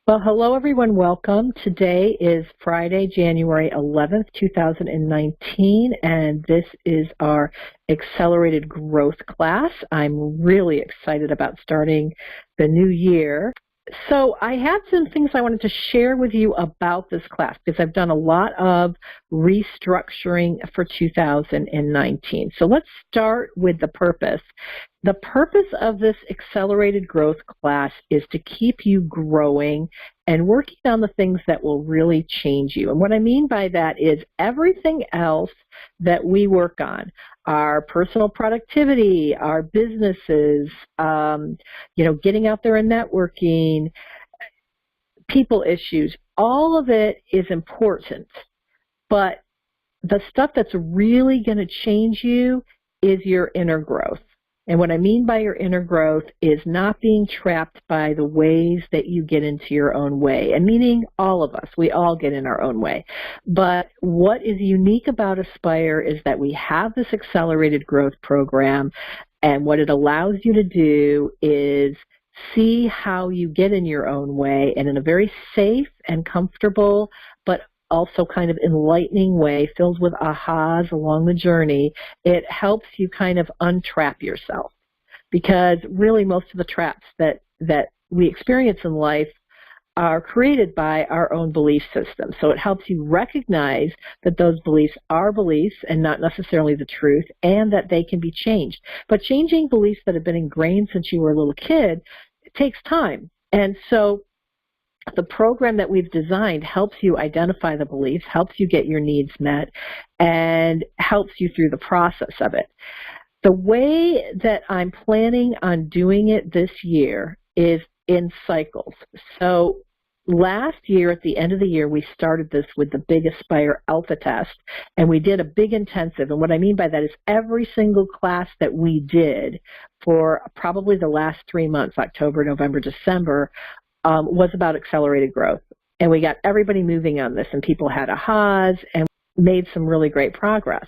Well, hello everyone, welcome. Today is Friday, January 11th, 2019, and this is our Accelerated Growth class. I'm really excited about starting the new year. So I had some things I wanted to share with you about this class because I've done a lot of restructuring for 2019. So let's start with the purpose. The purpose of this Accelerated Growth class is to keep you growing and working on the things that will really change you. And what I mean by that is everything else that we work on, our personal productivity, our businesses, getting out there and networking, people issues, all of it is important. But the stuff that's really going to change you is your inner growth. And what I mean by your inner growth is not being trapped by the ways that you get into your own way. And meaning all of us, we all get in our own way. But what is unique about Aspyrre is that we have this accelerated growth program, and what it allows you to do is see how you get in your own way, and in a very safe and comfortable but also kind of enlightening way, filled with ahas along the journey. It helps you kind of untrap yourself, because really most of the traps that we experience in life are created by our own belief system. So it helps you recognize that those beliefs are beliefs and not necessarily the truth, and that they can be changed. But changing beliefs that have been ingrained since you were a little kid, it takes time. And so the program that we've designed helps you identify the beliefs, helps you get your needs met, and helps you through the process of it. The way that I'm planning on doing it this year is in cycles. So last year, at the end of the year, we started this with the big Aspyrre Alpha Test, and we did a big intensive. And what I mean by that is every single class that we did for probably the last 3 months, October, November, December, was about accelerated growth. And we got everybody moving on this, and people had ahas and made some really great progress.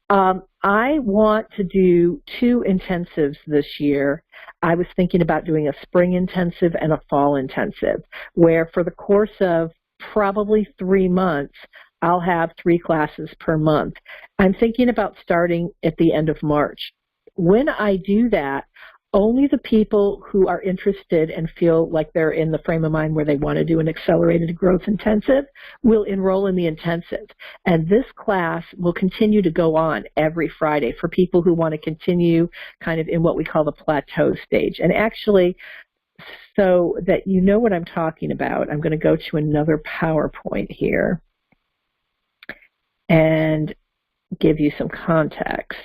I want to do 2 intensives this year. I was thinking about doing a spring intensive and a fall intensive, where for the course of probably 3 months, I'll have 3 classes per month. I'm thinking about starting at the end of March. When I do that, only the people who are interested and feel like they're in the frame of mind where they want to do an accelerated growth intensive will enroll in the intensive. And this class will continue to go on every Friday for people who want to continue kind of in what we call the plateau stage. And actually, so that you know what I'm talking about, I'm going to go to another PowerPoint here and give you some context.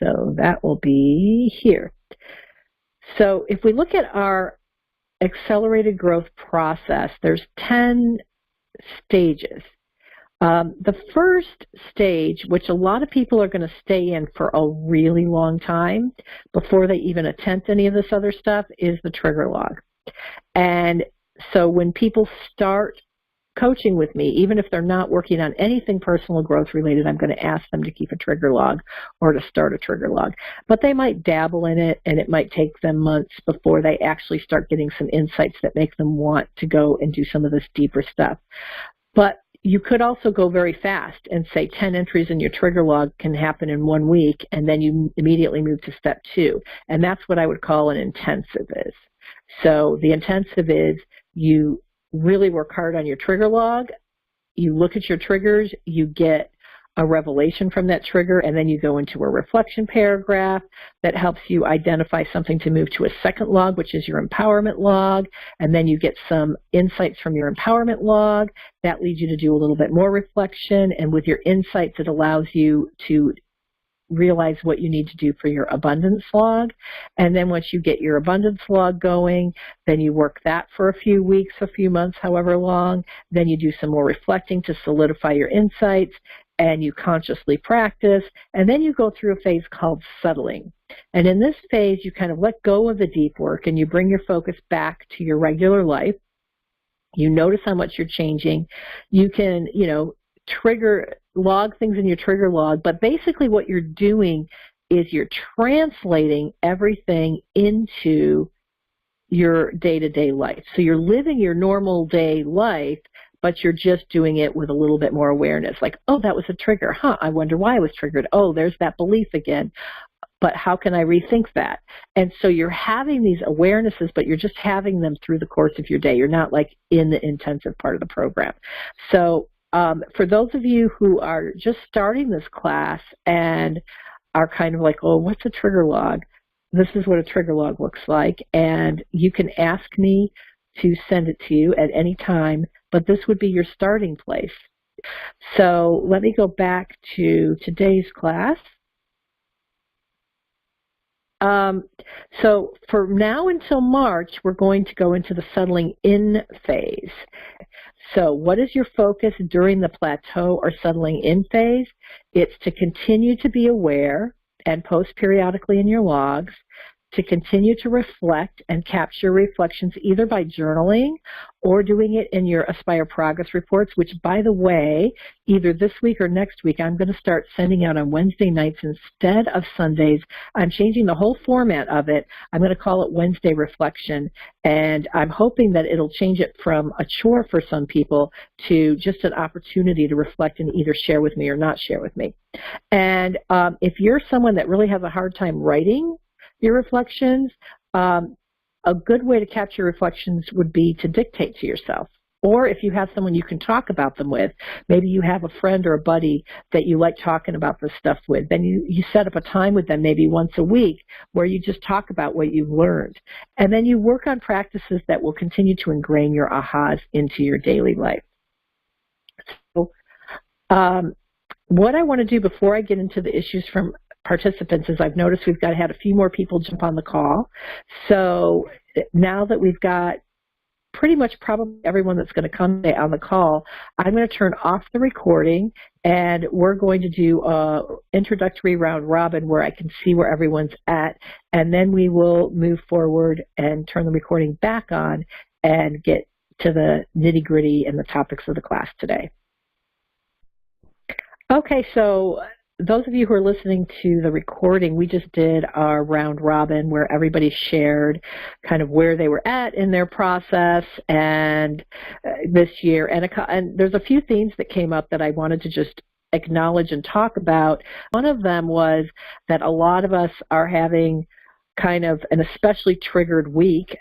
So that will be here. So if we look at our accelerated growth process, there's 10 stages. The first stage, which a lot of people are going to stay in for a really long time before they even attempt any of this other stuff, is the trigger log. And so when people start coaching with me, even if they're not working on anything personal growth related, I'm going to ask them to keep a trigger log or to start a trigger log. But they might dabble in it, and it might take them months before they actually start getting some insights that make them want to go and do some of this deeper stuff. But you could also go very fast and say 10 entries in your trigger log can happen in 1 week, and then you immediately move to step 2. And that's what I would call an intensive is. So the intensive is you really work hard on your trigger log, you look at your triggers, you get a revelation from that trigger, and then you go into a reflection paragraph that helps you identify something to move to a second log, which is your empowerment log, and then you get some insights from your empowerment log. That leads you to do a little bit more reflection, and with your insights, it allows you to realize what you need to do for your abundance log. And then once you get your abundance log going, then you work that for a few weeks, a few months, however long. Then you do some more reflecting to solidify your insights, and you consciously practice. And then you go through a phase called settling. And in this phase, you kind of let go of the deep work, and you bring your focus back to your regular life. You notice how much you're changing. You can, log things in your trigger log, but basically what you're doing is you're translating everything into your day-to-day life. So you're living your normal day life, but you're just doing it with a little bit more awareness. Like, oh, that was a trigger. I wonder why I was triggered. Oh, there's that belief again. But how can I rethink that? And so you're having these awarenesses, but you're just having them through the course of your day. You're not like in the intensive part of the program. So for those of you who are just starting this class and are kind of like, oh, what's a trigger log? This is what a trigger log looks like. And you can ask me to send it to you at any time, but this would be your starting place. So let me go back to today's class. So from now until March, we're going to go into the settling in phase. So what is your focus during the plateau or settling in phase? It's to continue to be aware and post periodically in your logs, to continue to reflect and capture reflections either by journaling or doing it in your Aspyrre progress reports, which, by the way, either this week or next week, I'm going to start sending out on Wednesday nights instead of Sundays. I'm changing the whole format of it. I'm going to call it Wednesday Reflection, and I'm hoping that it'll change it from a chore for some people to just an opportunity to reflect and either share with me or not share with me. And if you're someone that really has a hard time writing your reflections, a good way to capture reflections would be to dictate to yourself. Or if you have someone you can talk about them with, maybe you have a friend or a buddy that you like talking about this stuff with, then you set up a time with them maybe once a week where you just talk about what you've learned. And then you work on practices that will continue to ingrain your ahas into your daily life. So what I want to do before I get into the issues from participants is I've noticed we've had a few more people jump on the call. So now that we've got pretty much probably everyone that's going to come on the call, I'm going to turn off the recording and we're going to do an introductory round robin where I can see where everyone's at, and then we will move forward and turn the recording back on and get to the nitty-gritty and the topics of the class today. Okay, so those of you who are listening to the recording, we just did our round robin where everybody shared kind of where they were at in their process and this year. And there's a few themes that came up that I wanted to just acknowledge and talk about. One of them was that a lot of us are having kind of an especially triggered week.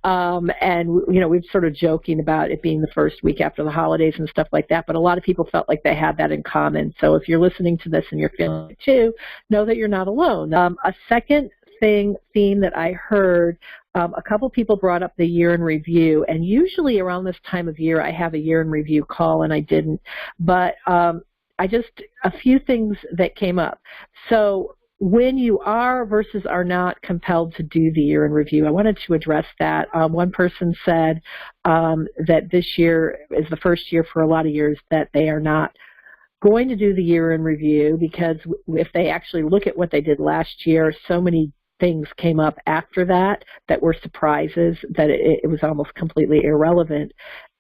And, you know, we've sort of joking about it being the first week after the holidays and stuff like that, but a lot of people felt like they had that in common. So if you're listening to this and you're feeling it too, know that you're not alone. A second theme that I heard, a couple people brought up the year in review, and usually around this time of year I have a year in review call, and I didn't, but a few things that came up. So when you are versus are not compelled to do the year in review, I wanted to address that. One person said that this year is the first year for a lot of years that they are not going to do the year in review, because if they actually look at what they did last year, so many things came up after that were surprises that it was almost completely irrelevant.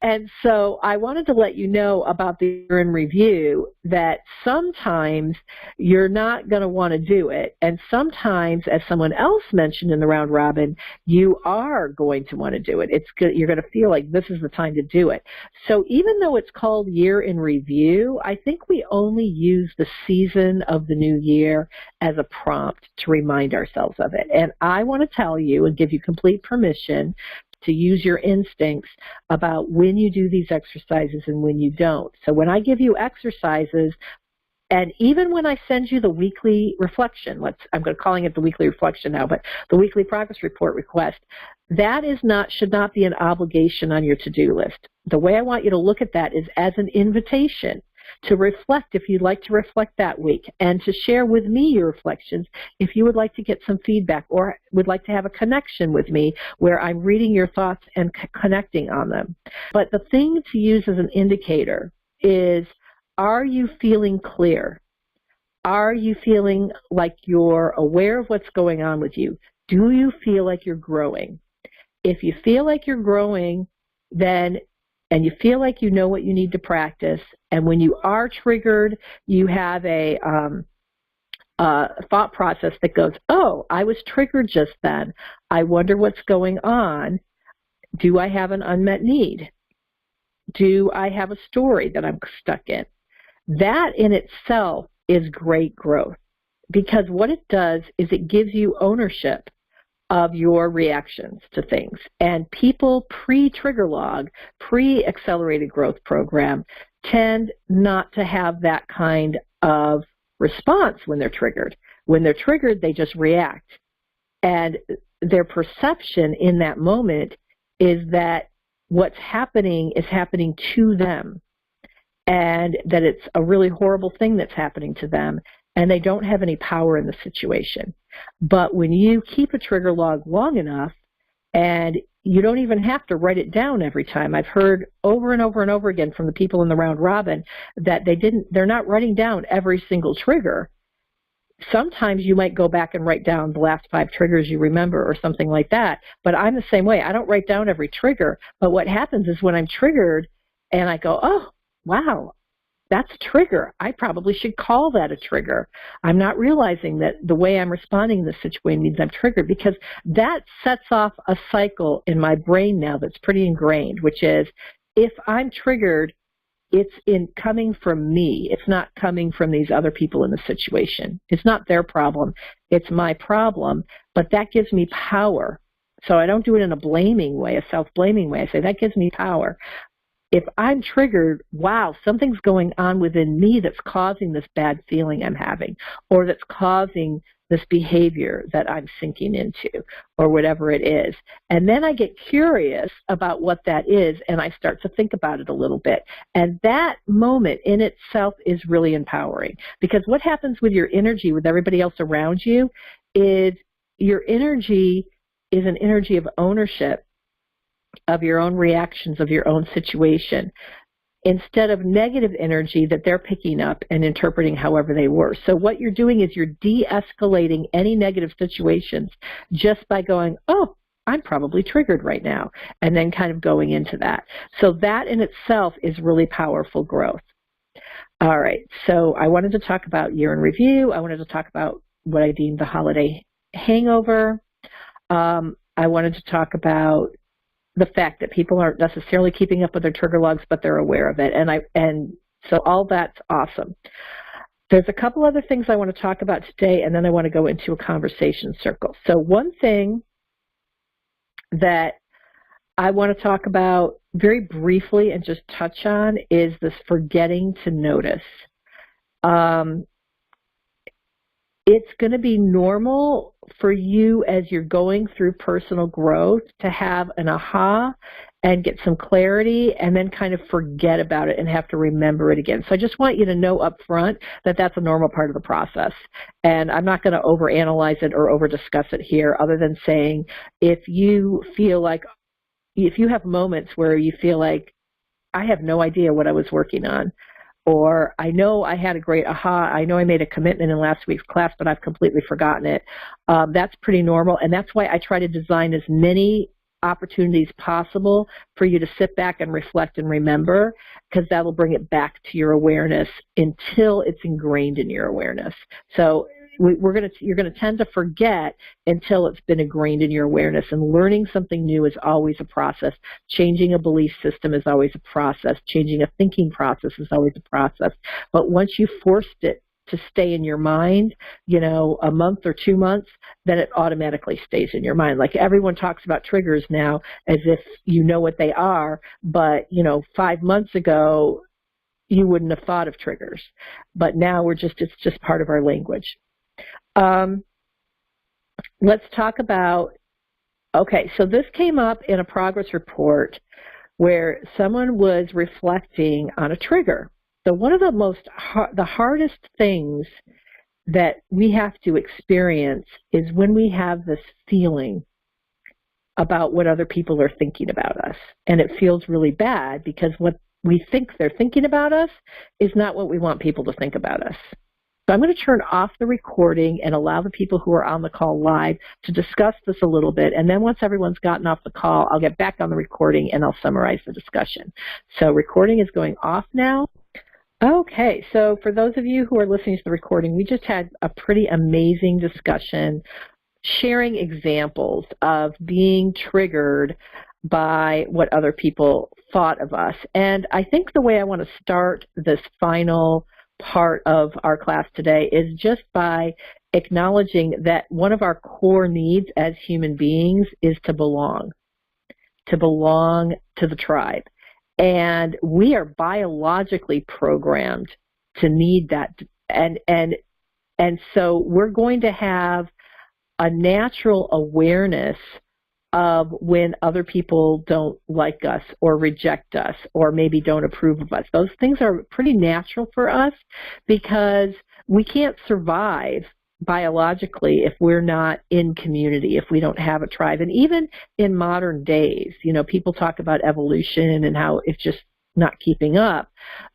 And so I wanted to let you know about the year in review, that sometimes you're not going to want to do it. And sometimes, as someone else mentioned in the round robin, you are going to want to do it. It's good. You're going to feel like this is the time to do it. So even though it's called year in review, I think we only use the season of the new year as a prompt to remind ourselves of it. And I want to tell you and give you complete permission to use your instincts about when you do these exercises and when you don't. So when I give you exercises, and even when I send you the weekly reflection, I'm calling it the weekly reflection now, but the weekly progress report request, that should not be an obligation on your to-do list. The way I want you to look at that is as an invitation to reflect if you'd like to reflect that week, and to share with me your reflections if you would like to get some feedback or would like to have a connection with me where I'm reading your thoughts and connecting on them. But the thing to use as an indicator is, are you feeling clear? Are you feeling like you're aware of what's going on with you? Do you feel like you're growing? If you feel like you're growing, and you feel like you know what you need to practice, and when you are triggered, you have a thought process that goes, oh, I was triggered just then. I wonder what's going on. Do I have an unmet need? Do I have a story that I'm stuck in? That in itself is great growth, because what it does is it gives you ownership of your reactions to things. And people pre-trigger log, pre-accelerated growth program tend not to have that kind of response when they're triggered. When they're triggered, they just react. And their perception in that moment is that what's happening is happening to them, and that it's a really horrible thing that's happening to them, and they don't have any power in the situation. But when you keep a trigger log long enough, and you don't even have to write it down every time. I've heard over and over and over again from the people in the round robin that they're not writing down every single trigger. Sometimes you might go back and write down the last 5 triggers you remember or something like that. But I'm the same way. I don't write down every trigger. But what happens is when I'm triggered and I go, oh, wow, that's a trigger. I probably should call that a trigger. I'm not realizing that the way I'm responding in this situation means I'm triggered, because that sets off a cycle in my brain now that's pretty ingrained, which is if I'm triggered, it's coming from me. It's not coming from these other people in the situation. It's not their problem. It's my problem, but that gives me power. So I don't do it in a blaming way, a self-blaming way. I say that gives me power. If I'm triggered, wow, something's going on within me that's causing this bad feeling I'm having, or that's causing this behavior that I'm sinking into, or whatever it is. And then I get curious about what that is, and I start to think about it a little bit. And that moment in itself is really empowering, because what happens with your energy, with everybody else around you, is your energy is an energy of ownership of your own reactions, of your own situation, instead of negative energy that they're picking up and interpreting however they were. So what you're doing is you're de-escalating any negative situations just by going, oh, I'm probably triggered right now, and then kind of going into that. So that in itself is really powerful growth. All right, so I wanted to talk about year in review. I wanted to talk about what I deemed the holiday hangover. I wanted to talk about the fact that people aren't necessarily keeping up with their trigger logs, but they're aware of it. And so all that's awesome. There's a couple other things I want to talk about today, and then I want to go into a conversation circle. So one thing that I want to talk about very briefly and just touch on is this forgetting to notice. It's going to be normal for you as you're going through personal growth to have an aha and get some clarity and then kind of forget about it and have to remember it again. So I just want you to know up front that that's a normal part of the process. And I'm not going to overanalyze it or over-discuss it here, other than saying if you feel like, if you have moments where you feel like, I have no idea what I was working on, or I know I had a great aha, I know I made a commitment in last week's class, but I've completely forgotten it. That's pretty normal, and that's why I try to design as many opportunities possible for you to sit back and reflect and remember, because that will bring it back to your awareness until it's ingrained in your awareness. So you're going to tend to forget until it's been ingrained in your awareness, and learning something new is always a process. Changing a belief system is always a process. Changing a thinking process is always a process. But once you forced it to stay in your mind, a month or 2 months, then it automatically stays in your mind. Like everyone talks about triggers now as if you know what they are, but 5 months ago you wouldn't have thought of triggers. But now it's just part of our language. Let's talk about, okay, so this came up in a progress report where someone was reflecting on a trigger. So one of the hardest things that we have to experience is when we have this feeling about what other people are thinking about us. And it feels really bad because what we think they're thinking about us is not what we want people to think about us. So I'm going to turn off the recording and allow the people who are on the call live to discuss this a little bit. And then once everyone's gotten off the call, I'll get back on the recording and I'll summarize the discussion. So recording is going off now. Okay, so for those of you who are listening to the recording, we just had a pretty amazing discussion sharing examples of being triggered by what other people thought of us. And I think the way I want to start this final part of our class today is just by acknowledging that one of our core needs as human beings is to belong to the tribe. And we are biologically programmed to need that. And so we're going to have a natural awareness of when other people don't like us or reject us or maybe don't approve of us. Those things are pretty natural for us because we can't survive biologically if we're not in community, if we don't have a tribe. And even in modern days, people talk about evolution and how it's just not keeping up.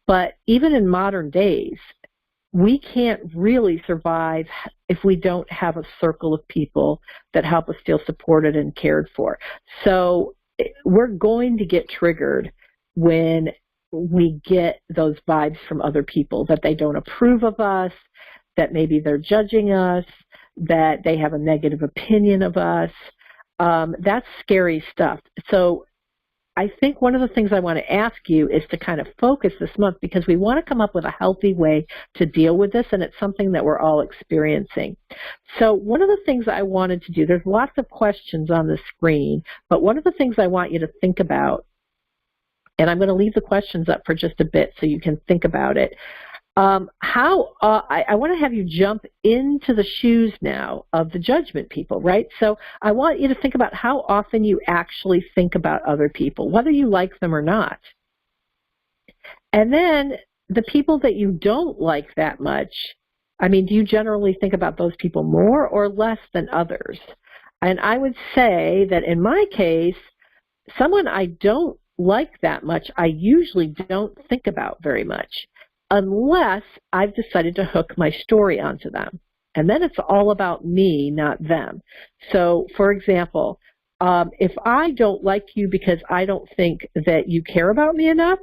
But even in modern days, we can't really survive if we don't have a circle of people that help us feel supported and cared for. So we're going to get triggered when we get those vibes from other people that they don't approve of us, that maybe they're judging us, that they have a negative opinion of us. That's scary stuff. So I think one of the things I want to ask you is to kind of focus this month because we want to come up with a healthy way to deal with this, and it's something that we're all experiencing. So one of the things I wanted to do, there's lots of questions on the screen, but one of the things I want you to think about, and I'm going to leave the questions up for just a bit so you can think about it. I want to have you jump into the shoes now of the judgment people, right? So I want you to think about how often you actually think about other people, whether you like them or not. And then the people that you don't like that much, do you generally think about those people more or less than others? And I would say that in my case, someone I don't like that much, I usually don't think about very much, unless I've decided to hook my story onto them. And then it's all about me, not them. So, for example, if I don't like you because I don't think that you care about me enough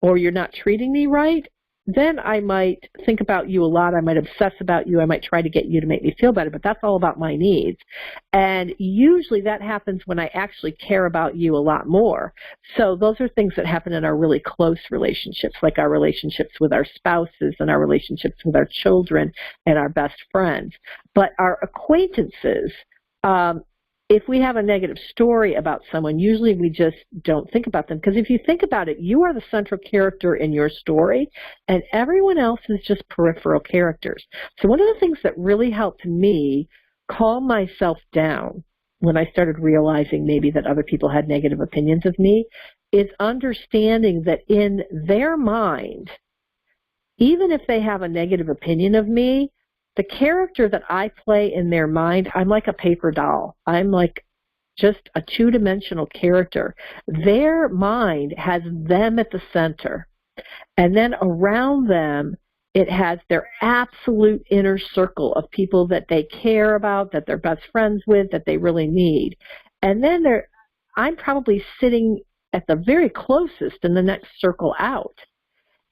or you're not treating me right, then I might think about you a lot. I might obsess about you. I might try to get you to make me feel better, but that's all about my needs. And usually that happens when I actually care about you a lot more. So those are things that happen in our really close relationships, like our relationships with our spouses and our relationships with our children and our best friends. But our acquaintances, if we have a negative story about someone, usually we just don't think about them. Because if you think about it, you are the central character in your story, and everyone else is just peripheral characters. So one of the things that really helped me calm myself down when I started realizing maybe that other people had negative opinions of me is understanding that in their mind, even if they have a negative opinion of me, the character that I play in their mind, I'm like a paper doll. I'm like just a two-dimensional character. Their mind has them at the center. And then around them, it has their absolute inner circle of people that they care about, that they're best friends with, that they really need. And then I'm probably sitting at the very closest in the next circle out.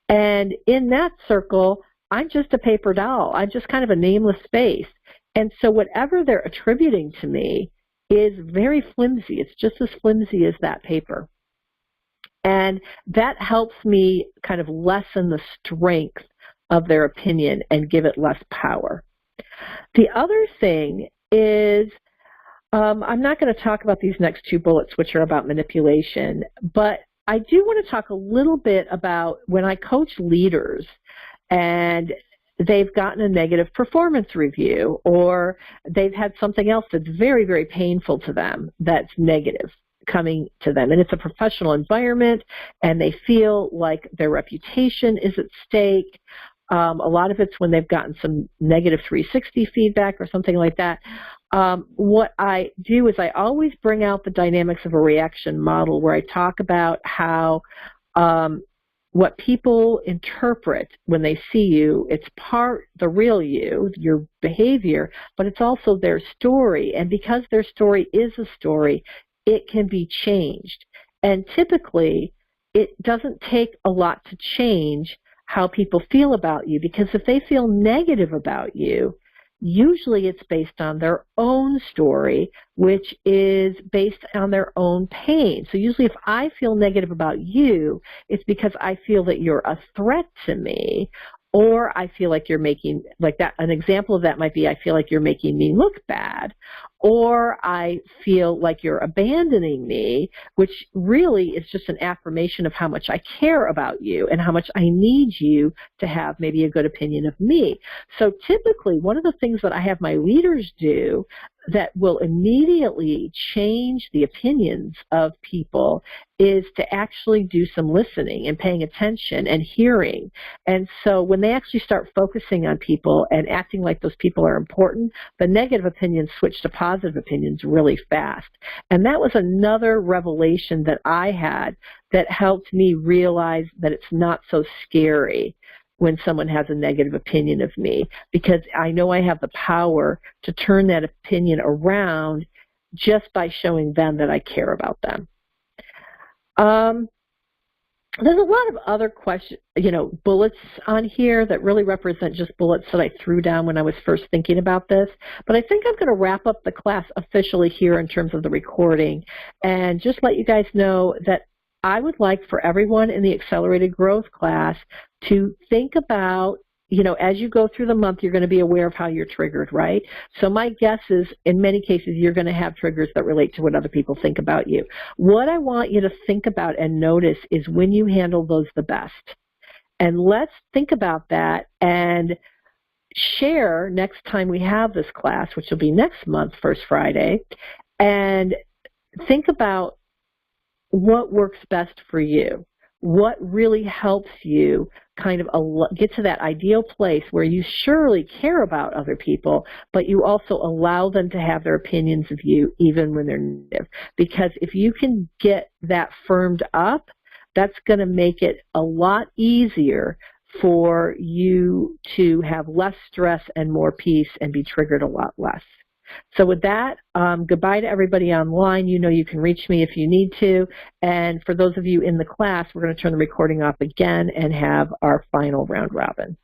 And in that circle, I'm just a paper doll. I'm just kind of a nameless space. And so whatever they're attributing to me is very flimsy. It's just as flimsy as that paper. And that helps me kind of lessen the strength of their opinion and give it less power. The other thing is, I'm not going to talk about these next two bullets, which are about manipulation, but I do want to talk a little bit about when I coach leaders and they've gotten a negative performance review or they've had something else that's very, very painful to them that's negative coming to them. And it's a professional environment and they feel like their reputation is at stake. A lot of it's when they've gotten some negative 360 feedback or something like that. What I do is I always bring out the dynamics of a reaction model where I talk about how what people interpret when they see you, it's part the real you, your behavior, but it's also their story. And because their story is a story, it can be changed. And typically, it doesn't take a lot to change how people feel about you, because if they feel negative about you, usually it's based on their own story, which is based on their own pain. So usually if I feel negative about you, it's because I feel that you're a threat to me, or I feel like you're making, like that, an example of that might be I feel like you're making me look bad, or I feel like you're abandoning me, which really is just an affirmation of how much I care about you and how much I need you to have maybe a good opinion of me. So typically, one of the things that I have my leaders do that will immediately change the opinions of people is to actually do some listening and paying attention and hearing. And so when they actually start focusing on people and acting like those people are important, the negative opinions switch to positive opinions really fast. And that was another revelation that I had that helped me realize that it's not so scary when someone has a negative opinion of me, because I know I have the power to turn that opinion around just by showing them that I care about them. There's a lot of other bullets on here that really represent just bullets that I threw down when I was first thinking about this. But I think I'm going to wrap up the class officially here in terms of the recording and just let you guys know that I would like for everyone in the Accelerated Growth class to think about, as you go through the month, you're going to be aware of how you're triggered, right? So my guess is in many cases you're going to have triggers that relate to what other people think about you. What I want you to think about and notice is when you handle those the best. And let's think about that and share next time we have this class, which will be next month, first Friday, and think about what works best for you. What really helps you kind of get to that ideal place where you surely care about other people, but you also allow them to have their opinions of you even when they're negative. Because if you can get that firmed up, that's going to make it a lot easier for you to have less stress and more peace and be triggered a lot less. So with that, goodbye to everybody online. You can reach me if you need to. And for those of you in the class, we're going to turn the recording off again and have our final round robin.